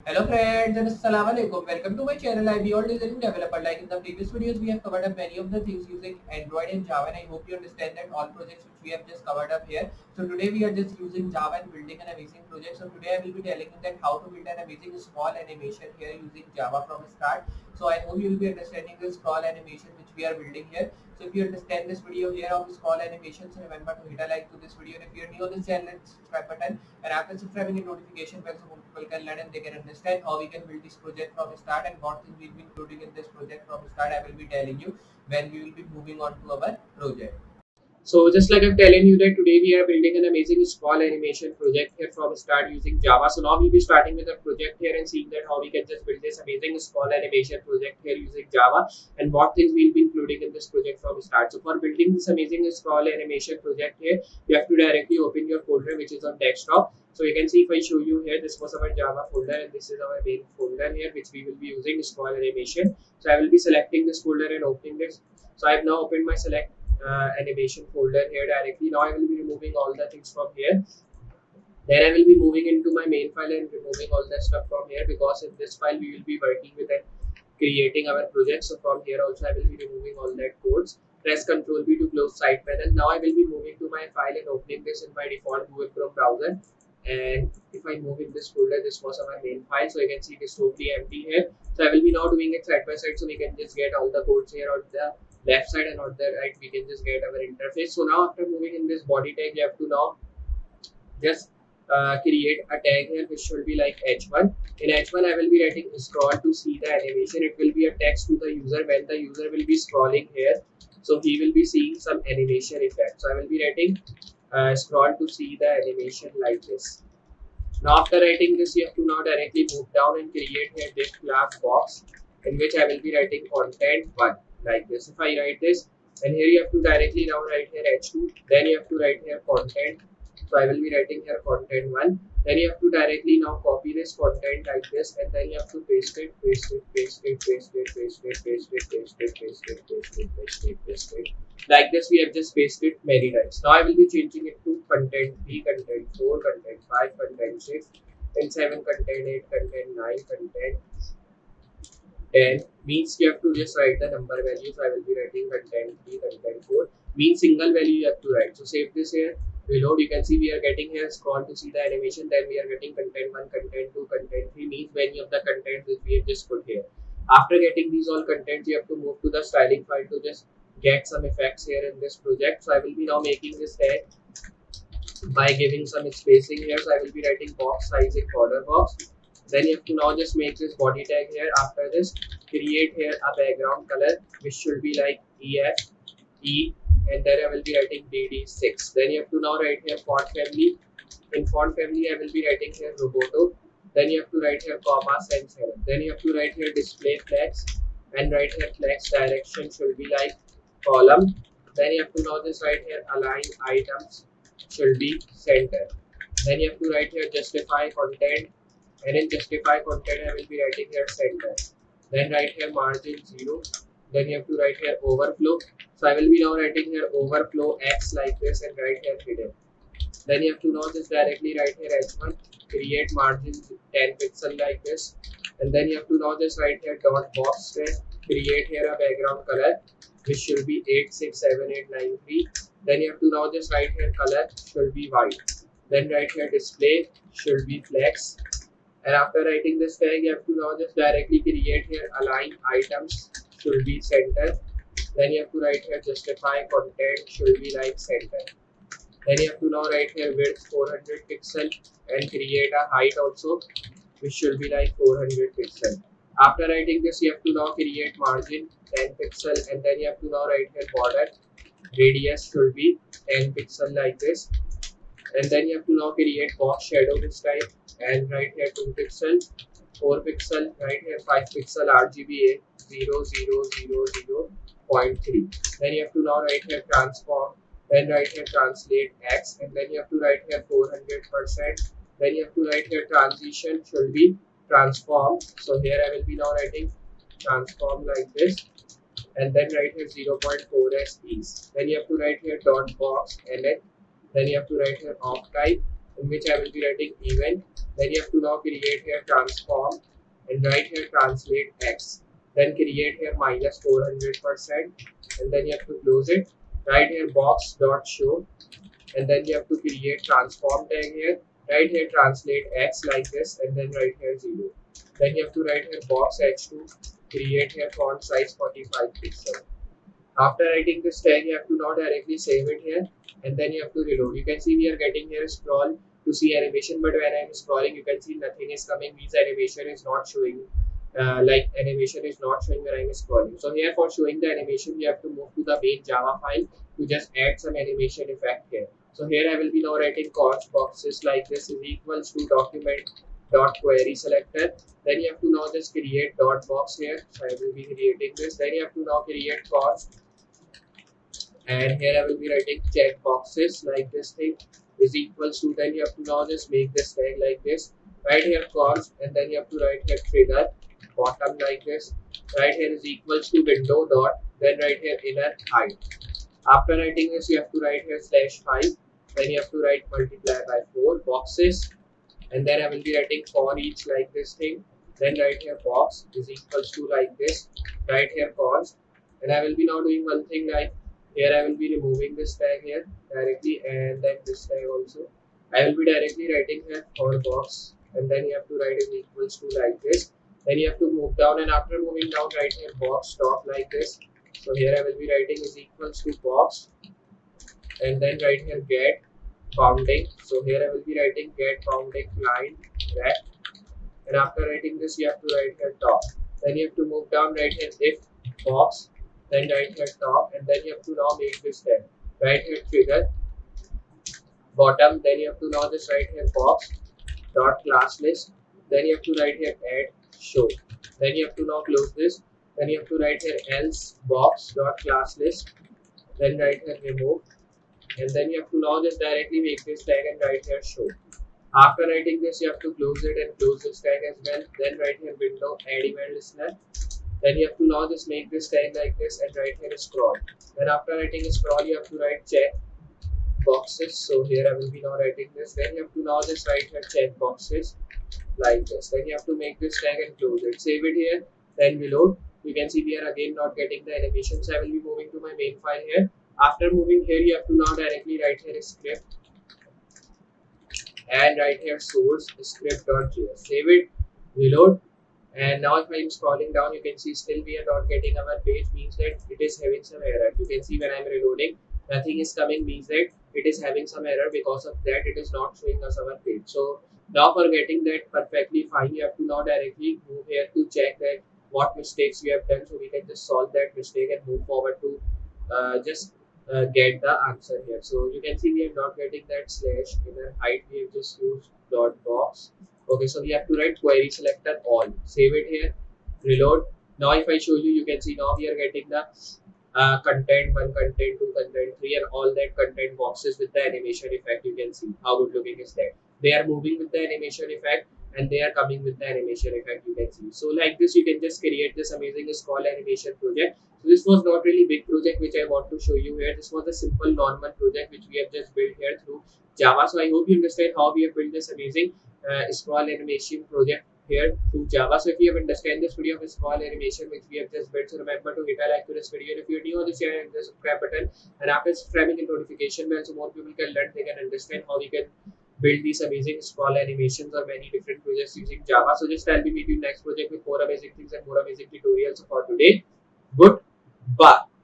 Hello friends and assalamu alaikum. Welcome to my channel. I'm your designing developer. Like in the previous videos, we have covered up many of the things using Android and Java, and I hope you understand that all projects which we have just covered up here. So today we are just using Java and building an amazing project. So today I will be telling you that how to build an amazing small animation here using Java from start. So I hope you will be understanding the small animation which we are building here. So if you understand this video here of small animations, remember to hit a like to this video. And if you are new on this channel, hit subscribe button. And after subscribing, the notification bell so more people can learn and they can understand how we can build this project from start and what things we'll be including in this project from start. I will be telling you when we will be moving on to our project. So just like I'm telling you that today we are building an amazing small animation project here from start using Java. So now we'll be starting with a project here and seeing that how we can just build this amazing small animation project here using Java and what things we'll be including in this project from start. So for building this amazing small animation project here, you have to directly open your folder which is on desktop. So you can see if I show you here, this was our Java folder and this is our main folder here which we will be using small animation. So I will be selecting this folder and opening this. So I have now opened my select animation folder here directly. Now I will be removing all the things from here. Then I will be moving into my main file and removing all the stuff from here because in this file we will be working with and creating our project. So from here also I will be removing all that codes. Press Ctrl B to close side panel. Now I will be moving to my file and opening this in my default Google Chrome browser. And if I move in this folder, this was our main file. So you can see it is totally empty here. So I will be now doing it side by side so we can just get all the codes here on the left side and on the right we can just get our interface. So now after moving in this body tag, you have to now just create a tag here which should be like h1. In h1 I will be writing scroll to see the animation. It will be a text to the user when the user will be scrolling here, so he will be seeing some animation effect. So I will be writing scroll to see the animation like this. Now after writing this, you have to now directly move down and create here div class box in which I will be writing content 1 like this. If I write this, and here you have to directly now write here h2, then you have to write here content. So I will be writing here content 1. Then you have to directly now copy this content like this, and then you have to paste it, paste it, paste it, paste it, paste it, paste it, paste it, paste it, paste it, paste it, paste it. Like this, we have just pasted many times. Now I will be changing it to content 3, content 4, content 5, content 6, and 7, content 8, content 9, content 10. Means you have to just write the number values. I will be writing content 3, content 4. Means single value you have to write. So save this here. Reload. You can see we are getting here scroll to see the animation. Then we are getting content 1, content 2, content 3. Means many of the content which we have just put here. After getting these all contents, you have to move to the styling file to just get some effects here in this project. So I will be now making this tag by giving some spacing here. So I will be writing box size in border box. Then you have to now just make this body tag here. After this, create here a background color which should be like EF, E, and then I will be writing DD6. Then you have to now write here font family. In font family, I will be writing here Roboto. Then you have to write here comma sans here. Then you have to write here display flex and write here flex direction should be like column. Then you have to now just write here align items should be center. Then you have to write here justify content, and in justify content I will be writing here center. Then write here margin 0. Then you have to write here overflow. So I will be now writing here overflow x like this and write here hidden. Then you have to now just directly write here h1, create margin 10 pixel like this, and then you have to now just write here dot box stress, create here a background color which should be 867893. Then you have to now just write here color should be white. Then write here display should be flex. And after writing this tag, you have to now just directly create here align items should be center. Then you have to write here justify content should be like center. Then you have to now write here width 400 pixel and create a height also which should be like 400 pixel. After writing this, you have to now create margin 10 pixel and then you have to now write here border radius should be 10 pixel like this. And then you have to now create box shadow this time and write here 2 pixel, 4 pixel, right here 5 pixel RGBA 0000.3. Then you have to now write here transform, then write here translate X, and then you have to write here 400%. Then you have to write here transition should be transform. So here I will be now writing transform like this, and then write here 0.4s ease. Then you have to write here dot box ln. Then you have to write here of type, in which I will be writing event. Then you have to now create here transform and write here translate x. Then create here minus 400%, and then you have to close it. Write here box dot show, and then you have to create transform tag here. Write here translate x like this, and then write here 0. Then you have to write here box h2, create here font size 45 pixel. After writing this tag, you have to now directly save it here, and then you have to reload. You can see we are getting here scroll to see animation, but when I am scrolling, you can see nothing is coming, means animation is not showing. Like animation is not showing when I am scrolling. So here for showing the animation, you have to move to the main Java file to just add some animation effect here. So here I will be now writing const boxes like this is equals to document dot query selector. Then you have to now just create dot box here. So I will be creating this. Then you have to now create const, and here I will be writing check boxes like this thing is equals to, then you have to now just make this tag like this. Right here const, and then you have to write here trigger bottom like this. Right here is equals to window dot, then right here inner height. After writing this, you have to write here /5, then you have to write multiply by 4 boxes, and then I will be writing for each like this thing. Then right here box is equals to like this. Right here const, and I will be now doing one thing like here I will be removing this tag here directly, and then this tag also. I will be directly writing here for box, and then you have to write is equals to like this. Then you have to move down, and after moving down, write here box stop like this. So here I will be writing is equals to box, and then write here get bounding. So here I will be writing get bounding client rect, and after writing this, you have to write here top. Then you have to move down, write here if box, then write here top, and then you have to now make this tag. Write here trigger bottom, then you have to now just write here box dot class list, then you have to write here add show. Then you have to now close this. Then you have to write here else box dot class list, then write here remove, and then you have to now just directly make this tag and write here show. After writing this, you have to close it and close this tag as well. Then write here window add event listener. Then you have to now just make this tag like this and write here scroll. Then after writing scroll, you have to write check boxes. So here I will be now writing this. Then you have to now just write here check boxes like this. Then you have to make this tag and close it. Save it here. Then reload. You can see we are again not getting the animation. So I will be moving to my main file here. After moving here, you have to now directly write here script and write here source script.js. Save it, reload, and now if I am scrolling down, you can see still we are not getting our page, means that it is having some error. You can see when I am reloading, nothing is coming, means that it is having some error. Because of that, it is not showing us our page. So now for getting that perfectly fine, you have to now directly move here to check that what mistakes we have done, so we can just solve that mistake and move forward to just get the answer here. So you can see we are not getting that slash inner height, we have just used dot box. Okay, so we have to write query selector all. Save it here, reload. Now if I show you, you can see now we are getting the content 1, content 2, content 3, and all that content boxes with the animation effect. You can see how good looking is that. They are moving with the animation effect, and they are coming with the animation effect. You can see. So like this, you can just create this amazing scroll animation project. So this was not really big project which I want to show you here. This was a simple normal project which we have just built here through Java. So I hope you understand how we have built this amazing scroll animation project here through Java. So if you have understand this video of scroll animation which we have just built, so remember to hit a like to this video. And if you're new on this channel, hit the subscribe button, and after subscribing the notification bell, so more people can learn, they can understand how we can build these amazing scroll animations or many different projects using Java. So just I'll be meeting next project with more amazing things and more amazing tutorials. So for today, goodbye.